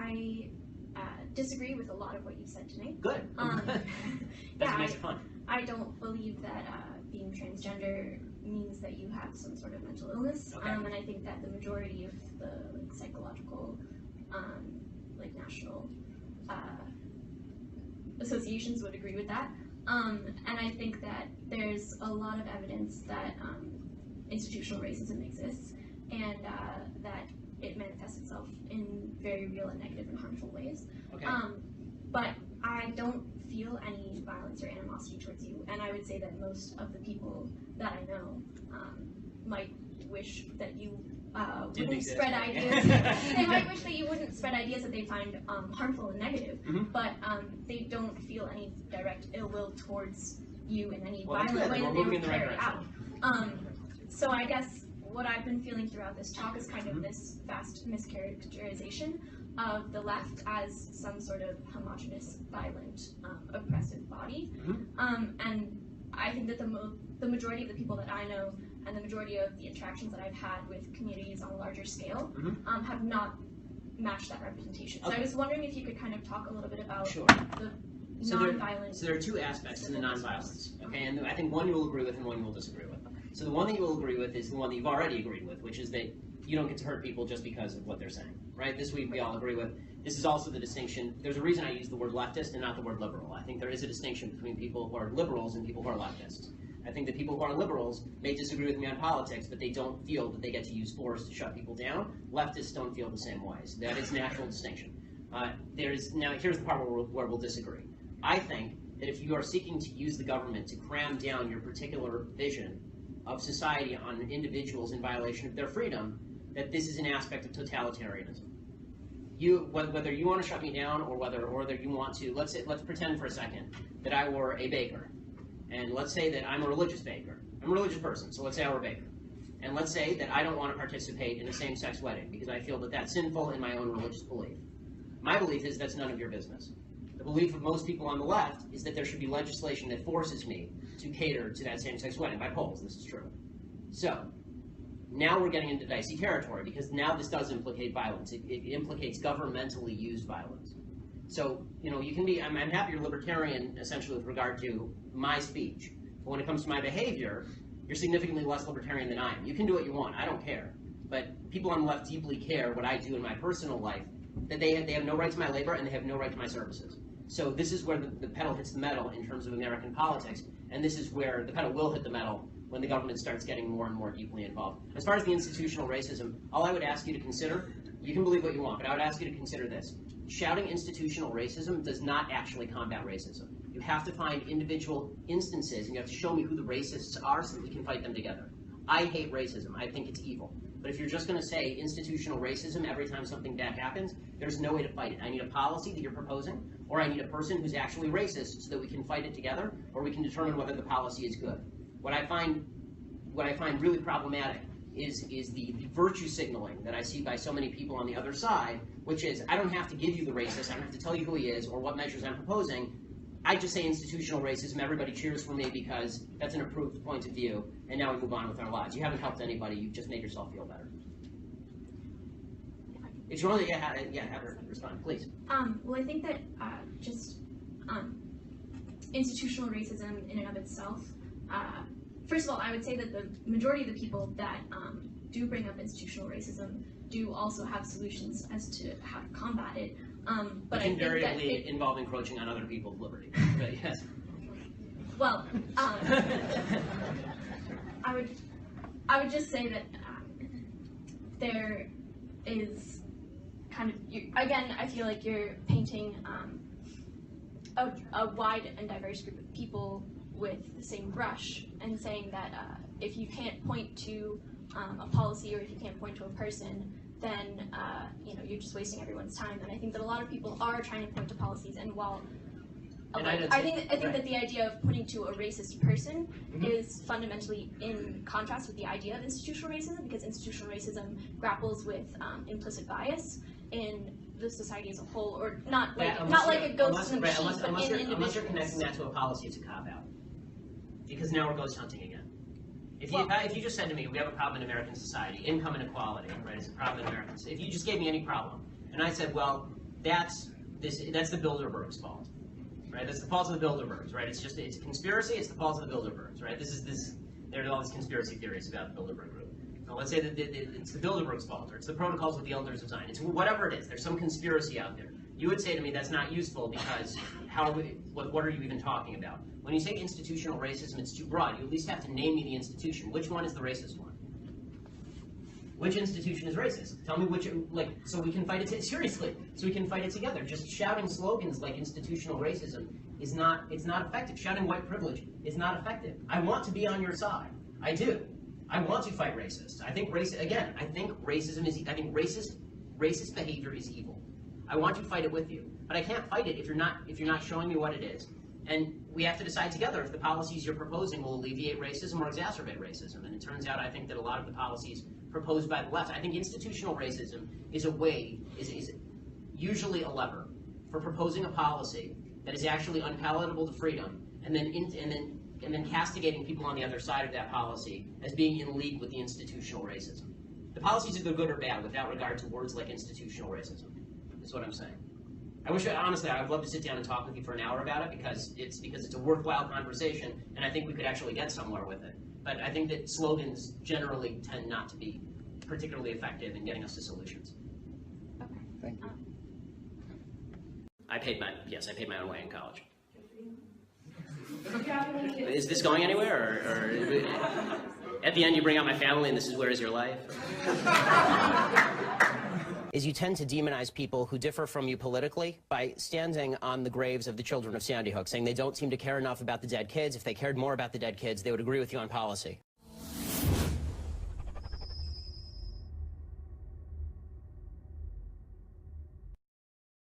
I disagree with a lot of what you said tonight. Good. That makes it fun. I don't believe that being transgender means that you have some sort of mental illness, Okay. and I think that the majority of the psychological, national associations would agree with that. And I think that there's a lot of evidence that institutional racism exists, and that it manifests itself in very real and negative and harmful ways. Okay. But I don't feel any violence or animosity towards you, and I would say that most of the people that I know might wish that you wouldn't spread ideas. They might wish that you wouldn't spread ideas that they find harmful and negative, but they don't feel any direct ill will towards you in any violent way that they would carry out. So I guess what I've been feeling throughout this talk is kind of this vast mischaracterization of the left as some sort of homogenous, violent, oppressive body. And I think that the majority of the people that I know and the majority of the interactions that I've had with communities on a larger scale have not matched that representation. So I was wondering if you could kind of talk a little bit about the nonviolent. So there are two aspects to the nonviolence, okay? And I think one you will agree with and one you will disagree with. So the one that you will agree with is the one that you've already agreed with, which is that you don't get to hurt people just because of what they're saying, right? This we all agree with. This is also the distinction. There's a reason I use the word leftist and not the word liberal. I think there is a distinction between people who are liberals and people who are leftists. I think that people who are liberals may disagree with me on politics, but they don't feel that they get to use force to shut people down. Leftists don't feel the same way. So that is a natural distinction. Now, here's the part where we'll disagree. I think that if you are seeking to use the government to cram down your particular vision of society on individuals in violation of their freedom, that this is an aspect of totalitarianism. Whether you want to shut me down or whether you want to, let's pretend for a second that I were a baker. And let's say that I'm a religious baker. I'm a religious person, so let's say I were a baker. And let's say that I don't want to participate in a same-sex wedding because I feel that that's sinful in my own religious belief. My belief is that's none of your business. The belief of most people on the left is that there should be legislation that forces me to cater to that same-sex wedding. By polls, this is true. So, now we're getting into dicey territory because now this does implicate violence. It implicates governmentally used violence. So, you can be, I'm happy you're libertarian essentially with regard to my speech. But when it comes to my behavior, you're significantly less libertarian than I am. You can do what you want, I don't care. But people on the left deeply care what I do in my personal life, that they have no right to my labor and they have no right to my services. So this is where the pedal hits the metal in terms of American politics, and this is where the pedal will hit the metal when the government starts getting more and more deeply involved. As far as the institutional racism, all I would ask you to consider, you can believe what you want, but I would ask you to consider this. Shouting institutional racism does not actually combat racism. You have to find individual instances, and you have to show me who the racists are so that we can fight them together. I hate racism. I think it's evil. But if you're just going to say institutional racism every time something bad happens, there's no way to fight it. I need a policy that you're proposing, or I need a person who's actually racist so that we can fight it together, or we can determine whether the policy is good. What I find really problematic is the virtue signaling that I see by so many people on the other side, which is, I don't have to give you the racist, I don't have to tell you who he is or what measures I'm proposing. I just say institutional racism, everybody cheers for me because that's an approved point of view, and now we move on with our lives. You haven't helped anybody, you've just made yourself feel better. If you want to, have her respond, please. Well, I think that institutional racism in and of itself, first of all, I would say that the majority of the people that do bring up institutional racism do also have solutions as to how to combat it. But I think that invariably involve encroaching on other people's liberty. But yes. Well, I would just say that there is kind of, again, I feel like you're painting a wide and diverse group of people with the same brush and saying that if you can't point to a policy or if you can't point to a person, then you're just wasting everyone's time. And I think that a lot of people are trying to point to policies, and while I think that the idea of pointing to a racist person is fundamentally in contrast with the idea of institutional racism, because institutional racism grapples with implicit bias in the society as a whole, or not like a ghost in the machine, but in individuals. Unless you're connecting that to a policy, it's a cop-out. Because now we're ghost hunting again. If you just said to me, we have a problem in American society, income inequality, right, is a problem in American society. If you just gave me any problem, and I said, well, that's the Bilderbergs' fault, right? That's the fault of the Bilderbergs, right? It's a conspiracy. It's the fault of the Bilderbergs, right? There are all these conspiracy theories about the Bilderberg group. Now, let's say that it's the Bilderbergs' fault, or it's the protocols with the elders of Zion. It's whatever it is. There's some conspiracy out there. You would say to me that's not useful because what are you even talking about? When you say institutional racism, it's too broad. You at least have to name me the institution. Which one is the racist one? Which institution is racist? Tell me which, so we can fight it, seriously, so we can fight it together. Just shouting slogans like institutional racism it's not effective. Shouting white privilege is not effective. I want to be on your side. I do. I want to fight racists. I think racist behavior is evil. I want to fight it with you. But I can't fight it if you're not showing me what it is. And we have to decide together if the policies you're proposing will alleviate racism or exacerbate racism. And it turns out, I think, that a lot of the policies proposed by the left, I think institutional racism is usually a lever for proposing a policy that is actually unpalatable to freedom, and then castigating people on the other side of that policy as being in league with the institutional racism. The policies are good or bad without regard to words like institutional racism, is what I'm saying. Honestly, I'd love to sit down and talk with you for an hour about it because it's a worthwhile conversation, and I think we could actually get somewhere with it. But I think that slogans generally tend not to be particularly effective in getting us to solutions. Okay. Thank you. I paid my own way in college. Is this going anywhere, or at the end you bring out my family and this is where is your life? Is you tend to demonize people who differ from you politically by standing on the graves of the children of Sandy Hook, saying they don't seem to care enough about the dead kids. If they cared more about the dead kids, they would agree with you on policy.